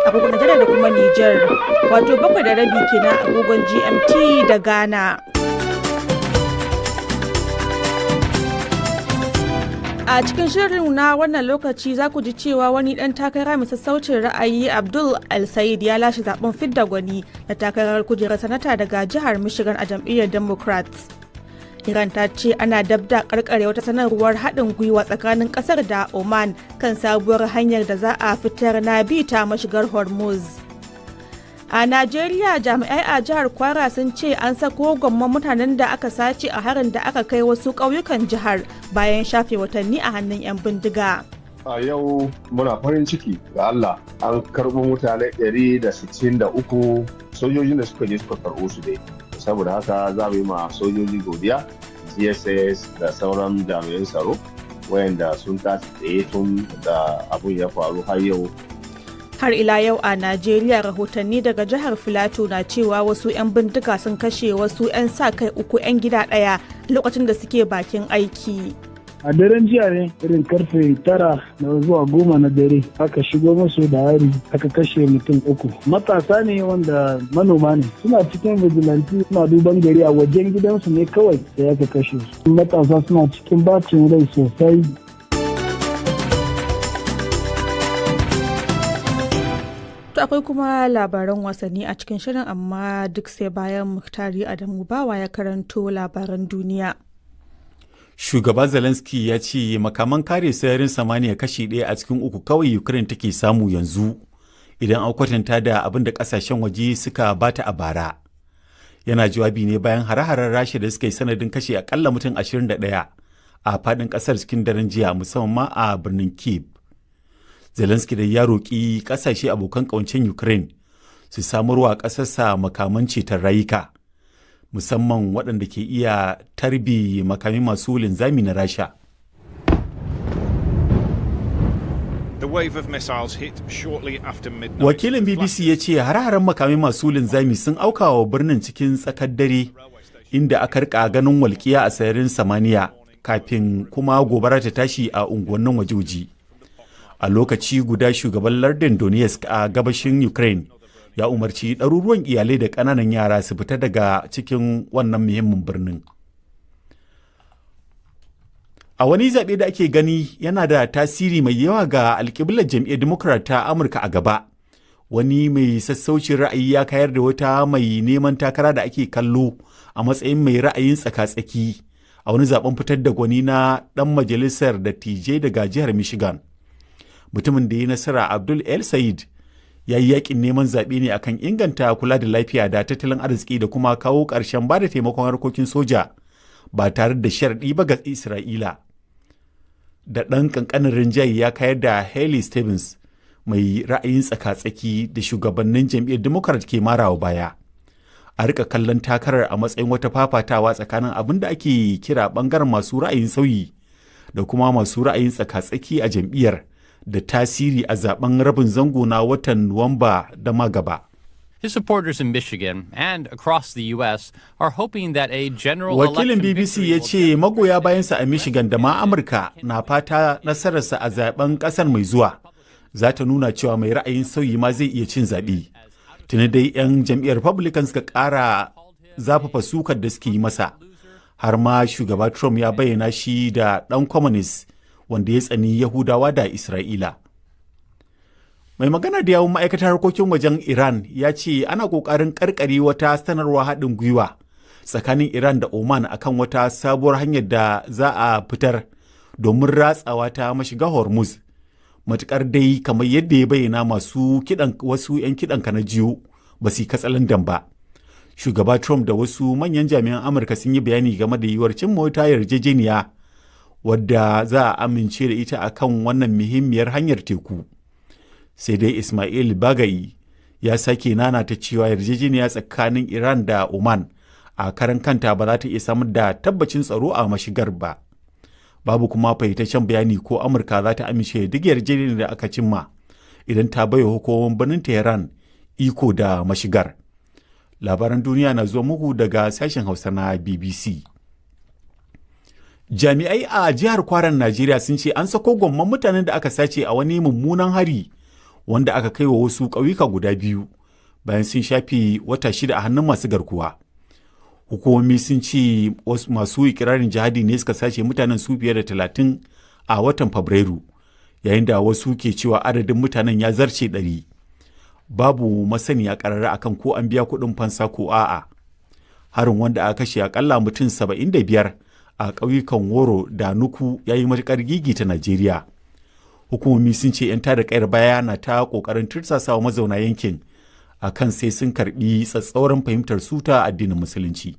agogon Najeriya da kuma Nijar, wato 7:30 kenan agogon GMT da Ghana. A cikin shirin na wannan lokaci za ku ji cewa wani ɗan takara mai sassaucin ra'ayi Abdul El-Sayed ya lashe zaben fidda gwani na takarar kujerar sanata daga jihar Michigan a jam'iyyar Democrats. Iran ta ce ana dabda karkare wata sanarwar haɗin gwiwa tsakanin ƙasar da Oman kan sabuwar hanyar da za a fitar na bi ta mashigar Hormuz. A Najeriya, jami'ai a jihar Kwara sun ce an sako gwamman mutanen da aka sace a harin da aka kai wasu ƙauyukan jihar bayan shafe watanni a hannun 'yan bindiga. A yau muna farin ciki ga Allah an karɓo mutane 163 sojojin da suka je suka karɓo su dai. Saboda haka za mu yi ma sojoji godiya, GSS da sauran jami'an tsaro wayanda sun tashi tsaye tun da abun ya faru har yau. Har ila yau a Najeriya, rahotanni daga jihar Filato na cewa wasu 'yan bindiga sun kashe wasu 'yan sa-kai 3 'yan gida ɗaya lokacin da suke bakin aiki. A daren jiya ne irin karfe 9 zuwa 10 na dare aka shigo musu da hari aka kashe mutum 3. Matasa ne wanda manoma ne suna cikin vigilante suna duban gari a wajen gidansu ne kawai sai aka kashe su. Matasa suna cikin bacin rai sosai. Akwai kuma labaran wasanni a cikin shirin, amma duk sai bayan Muktari Adamu Bawa ya karanto labaran duniya. Shugaba Zelensky ya ce makaman kare sararin samaniya kashi 1 a cikin 3 kawai Ukraine take samu yanzu idan an kwatanta da abin da kasashen waje suka bata a bara. Yana jawabi ne bayan hare-haren Rasha da suka yi sanadin kashe akalla mutum 21 a faɗin ƙasar cikin daren jiya, musamman a birnin Kyiv. Zelensky da ya roƙi ƙasashe abokan ƙawancen Ukraine su samarwa ƙasarsa makaman ceton rayuka, musamman waɗanda ke iya tarbi makami masu linzami na Rasha. Wakilin BBC ya ce har-haren makami masu linzami sun auka wa birnin cikin tsakar dare, inda aka rika ganin walƙiya a sararin samaniya kafin kuma gobara ta tashi a unguwannin wajoji. A lokaci guda, shugaban lardin Donetsk a gabashin Ukraine ya umarci ɗaruruwan iyalai da ƙananan yara su fita daga cikin wannan muhimmin birnin. A wani zaɓe da ake gani yana da tasiri mai yawa ga alƙiblar jam'iyyar Democrat ta Amurka a gaba, wani mai sassaucin ra'ayi ya kayar da wata mai neman takara da ake kallo a matsayin mai ra'ayin tsaka-tsaki a wani zaben fitar da gwani na ɗan majalisar dattijai daga jihar Michigan. Mutumin da ya nasara, Abdul El-Sayed, ya yi yakin neman zaɓe ne akan inganta kula da lafiya da tattalin arziki da kuma kawo ƙarshen ba da taimakon harkokin soja ba tare da sharaɗi ba ga Isra'ila. Da ɗan ƙanƙanin rinjaye ya kayar da Haley Stevens mai ra'ayin tsaka-tsaki da shugabannin jam'iyyar Democrat ke marawa baya. A rika kallon takarar a matsayin wata fafatawa tsakanin abin da ake kira ɓangaren masu ra'ayin sauyi da kuma masu ra'ayin tsaka-tsaki a jam'iyyar, da tasiri a zaben rabin zango na watan Nuwamba da magaba. His supporters in Michigan and across the US are hoping that a general Wakilin BBC ya ce magoya bayansa a Michigan da ma Amurka na fata nasararsa a zaben kasar mai zuwa za ta nuna cewa mai ra'ayin sauyi ma zai iya cin zaɓe. Tuni dai 'yan jam'iyyar Republican suka ƙara zafafa sukar da suke yi masa, har ma shugaba Trump ya bayyana shi da ɗan communist wanda ya tsani Yahudawa da Isra'ila. Mai magana da yawun ma'aikatar harkokin wajen Iran ya ce ana ƙoƙarin ƙarƙare wata sanarwa haɗin gwiwa tsakanin Iran da Oman akan wata sabuwar hanyar da za a fitar domin ratsawa ta mashiga Hormuz. Matuƙar dai kamar yadda ya bayyana wasu 'yan kiɗan na jiyo ba su yi katsalandan ba. Shugaba Trump da wasu manyan jami'an Amurka sun yi bayani game da yiwuwar cin wata yarjejeniya wadda za a amince da ita akan wannan muhimmiyar hanyar teku. Sai dai Ismail Bagayi ya sake nanata cewa yarjejeniya tsakanin Iran da Oman a karan kanta ba za ta iya samar da tabbacin tsaro a mashigar ba. Babu kuma fahimtaccen bayani ko Amurka za ta amince duk yarjejeniyar da aka cimma idan ta baiwa hukumomin birnin Tehran iko da mashigar. Labaran duniya na zuwa muku daga sashen Hausa na BBC. Jami'ai a jihar Kwaran Najeriya sun ce an sako gwamman mutanen da aka sace a wani mummunan hari wanda aka kai wa wasu ƙauyuka guda biyu bayan sun shafi wata 6 a hannun masu garkuwa. Hukumomi sun ce masu ikirarin jihadi ne suka sace mutanen su fiye da 30 a watan Fabrairu, yayin da wasu ke cewa adadin mutanen ya zarce 100. Babu masaniya ƙarara akan ko an biya kuɗin fansa ko a'a. Harin wanda aka kashe akalla mutum 75 a ƙauyukan Woro da Nuku ya yi matuƙar gigita Najeriya. Hukumomi sun ce 'yan tada ƙayar baya na ta ƙoƙarin tursasawa mazauna yankin akan sai sun karɓi tsatsauran fahimtar su ta addinin Musulunci.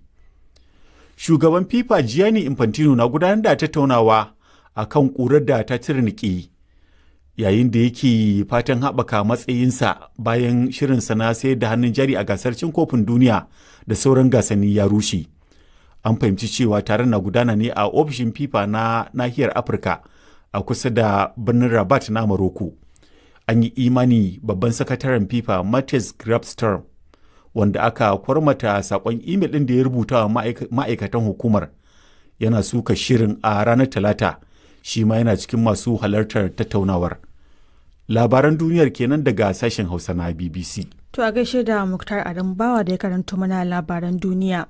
Shugaban FIFA Gianni Infantino na gudanar da tattaunawa akan ƙurar da ta tirniƙi yayin da yake fatan haɓaka matsayinsa bayan shirinsa na sayar da hannun jari a gasar cin kofin duniya da sauran gasanni ya rushe. An fahimci cewa taron na gudana ne a ofishin FIFA na nahiyar Afirka a kusa da birnin Rabat na Morocco. An yi imani babban sakataren FIFA Matthias Grabstorm, wanda aka kwarmata saƙon imel ɗin da ya rubuta wa ma'aikatan hukumar, yana suka shirin a ranar Talata, shi ma yana cikin masu halartar tattaunawar. Labaran duniyar kenan daga sashen Hausa na BBC. To a gaishe da Muktar Adam Bawa da ya karanto mana labaran duniya.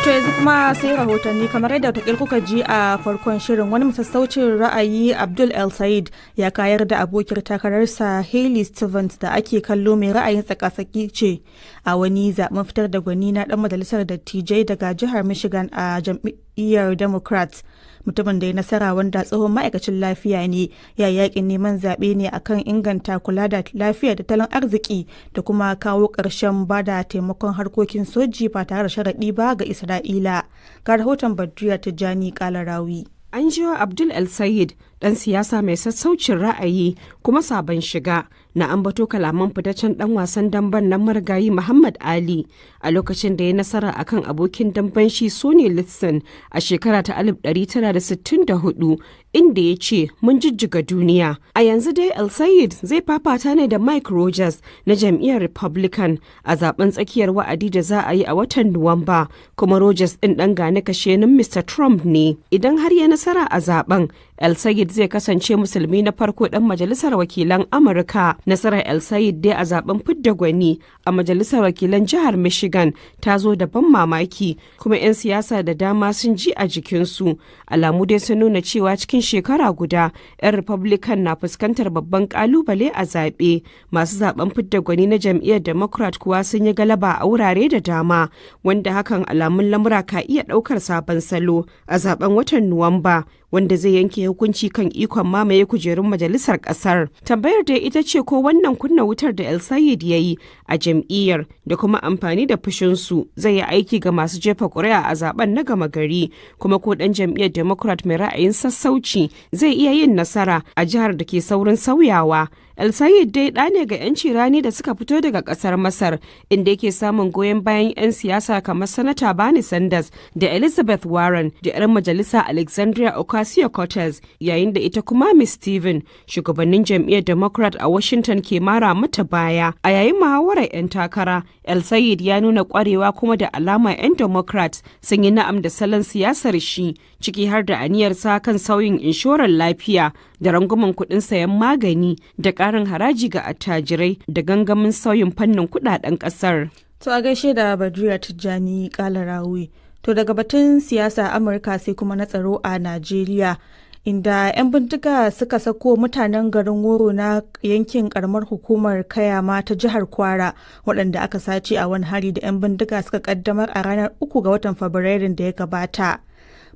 To yanzu kuma sai rahotanni kamar yadda wata kuka ji a farkon shirin, wani masassaucin ra'ayi Abdul El Sayed ya kayar da abokiyar takararsa Hailey Stevens da ake kallo mai ra'ayin tsakasaki ce a wani zaben fitar da gwani na dan majalisar dattijai daga jihar Michigan a jam'iyyar Democrats. Mutumin da ya nasara, wanda tsohon ma'aikacin lafiya ne, ya yakin neman zaɓe ne akan inganta kula da lafiya da tattalin arziki da kuma kawo ƙarshen bada taimakon harkokin soji ba tare da sharaɗi ba ga Isra'ila. Ga rahoton Badriya Tijjani Kalarawi. An jiwa Abdul El Sayed, ɗan siyasa mai sassaucin ra'ayi kuma sabon shiga, na ambato kalaman fitaccen ɗan wasan damben nan marigayi Muhammad Ali a lokacin da ya nasara akan abokin damben shi Sonny Liston a shekara ta 1964, inda ya ce mun jijjiga duniya. A yanzu dai El Sayed zai fafata ne da Mike Rogers na jam'iyyar Republican a zaben tsakiyar wa'adi da za a yi a watan Nuwamba, kuma Rogers ɗin ɗan gane kashenin Mr. Trump ne. Idan har ya nasara a zaben, El Sayed zai kasance musulmi na farko ɗan majalisar wakilan Amurka. Nasarar El Sayed dai a zaben fidda gwani a majalisar wakilan jihar Michigan ta zo da ban mamaki, kuma 'yan siyasa da dama sun ji a jikinsu. Alamu dai sun nuna cewa cikin shekara guda 'yan Republican na fuskantar babban kalubale a zaɓe. Masu zaben fidda gwani na jam'iyyar Democrat kuwa sun yi galaba a wurare da dama, wanda hakan alamun lamura ka iya ɗaukar sabon salo a zaben watan Nuwamba, wanda zai yanke hukunci kan ikon mamaye kujerun majalisar kasar. Tambayar da ita ce ko wannan kunna wutar da El Sayed ya yi a jam'iyyar da kuma amfani da fushinsu zai yi aiki ga masu jefa ƙuri'a a zaben na gama gari, kuma ko ɗan jam'iyyar Democrat mai ra'ayin sassauci zai iya yin nasara a jihar da ke saurin sauyawa. El Sayed dai ɗa ne ga 'yanci rani da suka fito daga ƙasar Masar, inda yake samun goyon bayan 'yan siyasa kamar Sanata Bernie Sanders da Elizabeth Warren da 'yar majalisa Alexandria Ocasio-Cortez, yayin da ita kuma Miss Steven, shugabannin jam'iyyar Democrat a Washington, ke mara mata baya. A yayin muhawarar 'yan takara, El Sayed ya nuna ƙwarewa kuma da alama 'yan Democrat sun yi na'am da salon siyasar shi, ciki har da aniyarsa kan sauyin inshorar lafiya da rangwamen kuɗin sayan magani da ƙarin haraji ga attajirai da gangamin sauyin fannin kuɗaɗen ƙasar. To a gaishe da Badriya Tijjani Kalarawi. To daga batun siyasa Amurka sai kuma na tsaro a Najeriya, inda 'yan bindiga suka sako mutanen garin Woro na yankin karamar hukumar Kayama ta jihar Kwara, waɗanda aka sace a wani hari da 'yan bindiga suka kaddamar a ranar 3 ga watan Fabrairun da ya gabata.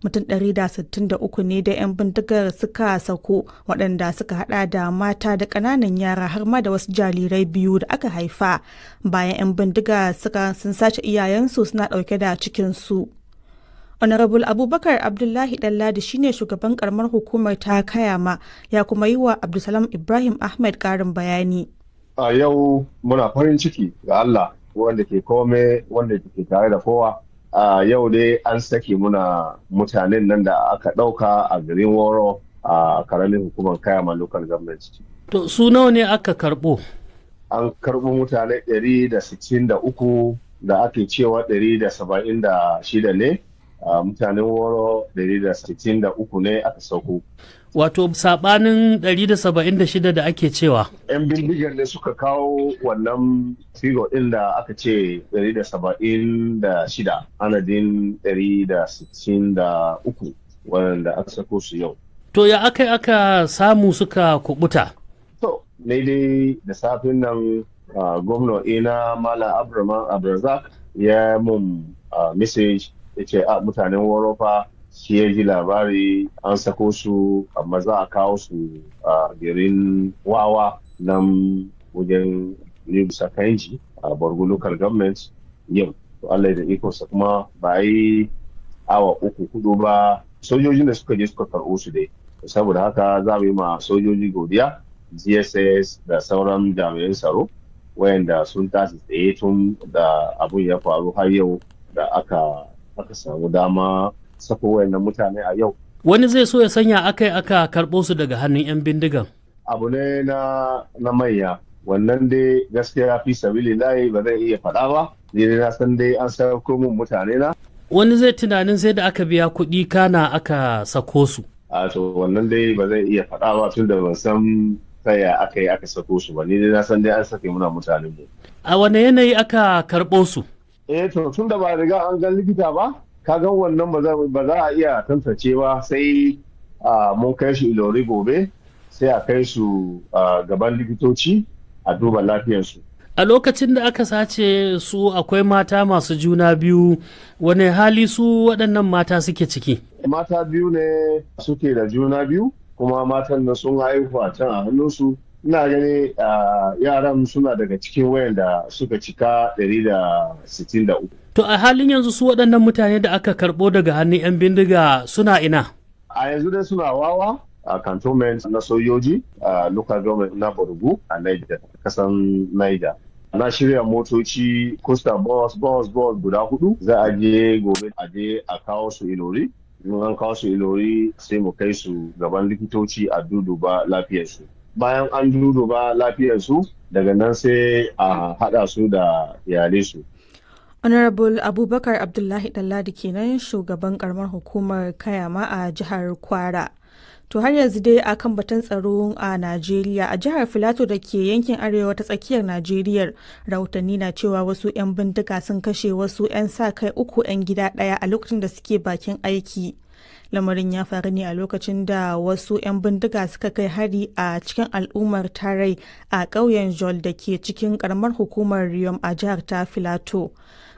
Mutum 163 ne da 'yan bindigar suka sako, waɗanda suka hada da mata da ƙananan yara har ma da wasu jarirai 2 da aka haifa bayan 'yan bindiga sun sace iyayensu suna ɗauke da cikinsu. Honorable Abubakar Abdullahi Ɗanladi shine shugaban karamar hukumar ta Kayama, ya kuma yi wa Abdulsalam Ibrahim Ahmed ƙarin bayani. A yau muna farin ciki ga Allah wanda ke kome, wanda ke tare da kowa. A yau dai an sake muna mutanen nan da aka ɗauka a garin Woro a karamin hukumar Kayama local government. To su nawa ne aka karɓo? An karɓo mutane 163 da ake cewa 176 ne. mutanen woro 163 ne aka sauko. Wato sabanin 176 da ake cewa. 'Yan bindigar ne suka kawo wannan figo ɗin da aka ce 176 anadin 163 wanda aka sako su yau. To ya aka samu suka kubuta? To, dai da safin nan gwamna ina Mala Abrazak ya mun message ya ce mutanen Warofa shi ya ji labari an sako su amma za a kawo su garin Wawa nan wajen Libsa Kanji a Borgo Local Government yau. Allah da ikonsa kuma ba yi awa 3-4 ba sojojin da suka je suka karɓo su dai. Saboda haka za mu yi ma sojoji godiya, GSS da sauran jami'an tsaro wayanda sun tashi tsaye tun da abun ya faru har yau da aka samu dama sako wayannan mutane a yau. Wani zai so ya sanya aka karɓo su daga hannun 'yan bindigan? Abu ne na manya, wannan dai gaskiya fi sabili layi ba zai iya faɗa ba, ni na san dai an sako mun mutane na. Wani zai tunanin sai da aka biya kuɗi kana aka sako su. To wannan dai ba zai iya faɗa ba tun da ban san taya aka yi aka sako su ba, ni dai na san dai an sake muna mutanen mu. A wane yanayi aka karɓo su? To tun da ba riga an gan likita ba, ka gan wannan ba za a iya tantance ba sai mun kai su Ilori gobe sai a kai su gaban likitoci a duba lafiyarsu. A lokacin da aka sace su akwai mata masu juna biyu, wane hali su waɗannan mata suke ciki? Mata biyu ne suke da juna biyu kuma matan nan sun haihu a can a hannunsu. Ina gani yaran suna daga cikin wayanda suka cika 163. To a halin yanzu su waɗannan mutane da aka karɓo daga hannun 'yan bindiga suna ina? A yanzu dai suna Wawa a cantonment na sojoji a local government na Borgu a Niger, kasan Niger. Na shirya motoci Costa bus guda 4 za a je gobe a kawo su Ilori. In an kawo su Ilori sai mu kai su gaban likitoci a duduba lafiyarsu. Bayan an duduba lafiyarsu daga nan sai a haɗa su da iyalai. Honorable Abubakar Abdullahi Ɗanladi kenan shugaban karamar hukumar Kayama a jihar Kwara. To har yanzu dai a kan batun tsaro a Najeriya, a jihar Filato da ke yankin arewa ta tsakiyar Najeriya, rahotanni na cewa wasu 'yan bindiga sun kashe wasu 'yan sa-kai 3 'yan gida ɗaya a lokacin da suke bakin aiki. Lamarin ya faru ne a lokacin da wasu 'yan bindiga suka kai hari a cikin al'ummar Tarai a ƙauyen Jol da ke cikin ƙaramar hukumar Riyom a jihar ta Filato.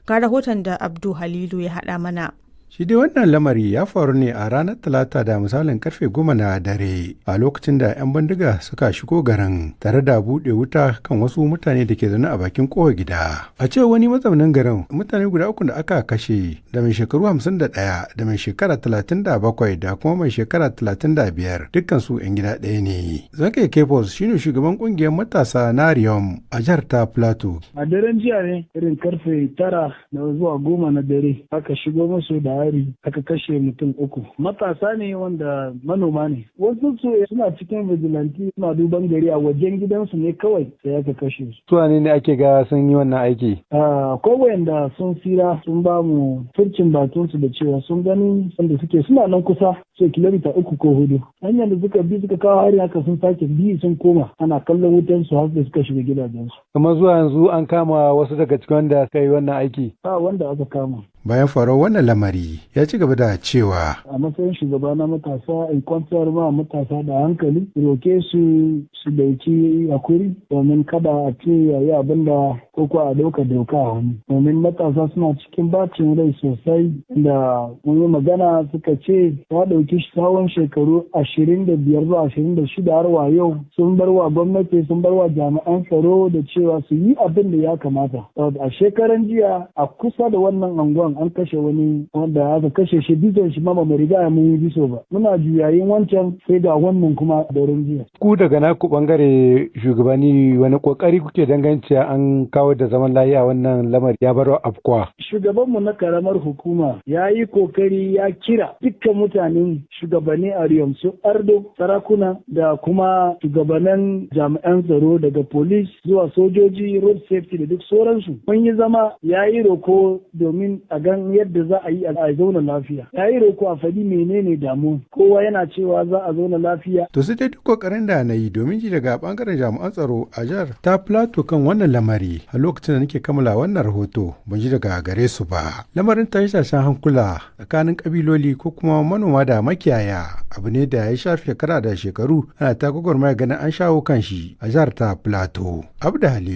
Ga rahoton da Abdu Halilu ya haɗa mana. Shi dai wannan lamari ya faru ne a ranar Talata da misalin karfe 10 na dare a lokacin da 'yan bindiga suka shigo garin tare da buɗe wuta kan wasu mutane da ke zaune a bakin kowa gida. A cewa wani mazaunin garin mutane guda 3 da aka kashe da mai shekaru 51 da mai shekara 37 da kuma mai shekara 35 dukkan su 'yan gida ɗaya ne. Zake Kefos shine shugaban kungiyar matasa na Riyom a jihar ta Plateau. A daren jiya ne irin karfe 9 zuwa 10 na dare aka shigo musu da aka kashe mutum 3 matasa ne wanda manoma ne, wasu su suna cikin vigilante suna duban gari a wajen gidansu ne kawai sai aka kashe su. Su ne ake ga sun yi wannan aiki? Akwai wayanda sun tsira sun ba mu furcin bakin su da cewa sun gani wanda suke suna nan kusa sai kilomita 3 ko 4 hanyar da suka bi suka kawo hari haka sun sake bi sun koma ana kallon wutan su har da suka shiga gidajensu. Kamar zuwa yanzu an kama wasu daga cikin wanda suka yi wannan aiki? Ba wanda aka kama. Bayan faruwar wannan lamari ya ci gaba da cewa a matsayin shugaba na matasa in kwantar ma matasa da hankali roke su dauki hakuri domin kada a ce yayi abin da koko a dauka doka a hannu domin matasa suna cikin bacin rai sosai da mun yi magana suka ce ta dauki tsawon shekaru 25 zuwa 26 har wa yau sun bar wa gwamnati sun bar wa jami'an tsaro da cewa su yi abin da ya kamata. A shekaran jiya a kusa da wannan anguwan an kashe wani wanda aka kashe shi bizon shi ma ba mu riga mun yi biso ba muna juyayin wancan sai ga wannan kuma daren jiya. Ku daga naku bangare shugabanni wani kokari kuke dangance an kawo da zaman lafiya wannan lamari ya bar afkuwa? Shugabanmu na karamar hukuma ya yi kokari ya kira dukkan mutanen kiran shugabanni a Riyom su Ardo, sarakuna da kuma shugabannin jami'an tsaro daga police zuwa sojoji, road safety da duk sauransu. Mun yi zama ya yi roko domin a gan yadda za a yi a zauna lafiya. Ya yi roko a faɗi menene damu. Kowa yana cewa za a zauna lafiya. To sai dai duk kokarin da na yi domin ji daga bangaren jami'an tsaro a jihar ta Plateau kan wannan lamari a lokacin da nake kammala wannan rahoto ban ji daga gare su ba. Lamarin tashe-tashen hankula tsakanin kabiloli ko kuma manoma da makiyaya abu ne da ya shafi shekara da shekaru ana ta gwagwarmaya ganin an shawo kan shi a jihar ta Plateau. Abda Halilu